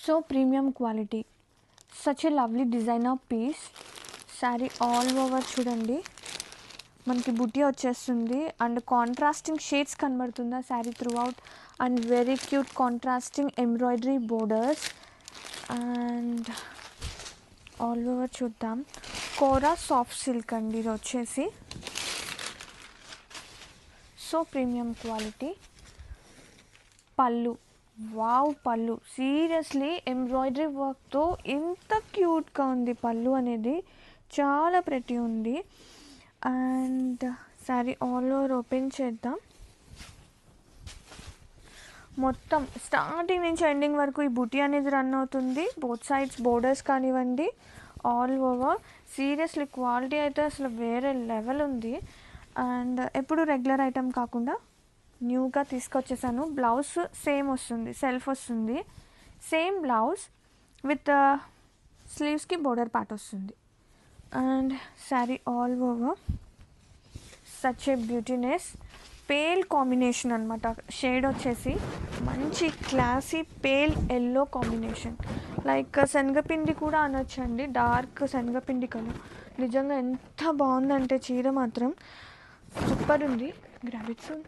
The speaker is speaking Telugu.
So premium quality, such a lovely designer piece. Sari all over చూడండి మనకి బుటీ వచ్చేస్తుంది అండ్ కాంట్రాస్టింగ్ షేడ్స్ కనబడుతుందా sari throughout and very cute contrasting embroidery borders. And all over చూద్దాం. కోరా సాఫ్ట్ సిల్క్ అండి ఇది వచ్చేసి. So premium quality. పళ్ళు, వావ్ పళ్ళు సీరియస్లీ ఎంబ్రాయిడరీ వర్క్తో ఎంత క్యూట్గా ఉంది పళ్ళు అనేది, చాలా ప్రెటీ ఉంది. And sari all over open చేద్దాం. మొత్తం స్టార్టింగ్ నుంచి ఎండింగ్ వరకు ఈ బుటీ అనేది రన్ అవుతుంది. బోత్ సైడ్స్ బోర్డర్స్ కానివ్వండి ఆల్ ఓవర్. సీరియస్లీ క్వాలిటీ అయితే అసలు వేరే లెవెల్ ఉంది. అండ్ ఎప్పుడు రెగ్యులర్ ఐటమ్ కాకుండా న్యూగా తీసుకొచ్చేసాను. బ్లౌజ్ సేమ్ వస్తుంది, సెల్ఫ్ వస్తుంది. సేమ్ బ్లౌజ్ విత్ స్లీవ్స్కి బోర్డర్ పార్ట్ వస్తుంది. And sari all over such a beautiness. Pale combination అనమాట, షేడ్ వచ్చేసి మంచి classy pale yellow combination, like శనగపిండి కూడా అనొచ్చండి. డార్క్ శనగపిండి కలర్. నిజంగా ఎంత బాగుందంటే చీర మాత్రం సూపర్ ఉంది. Grab it soon.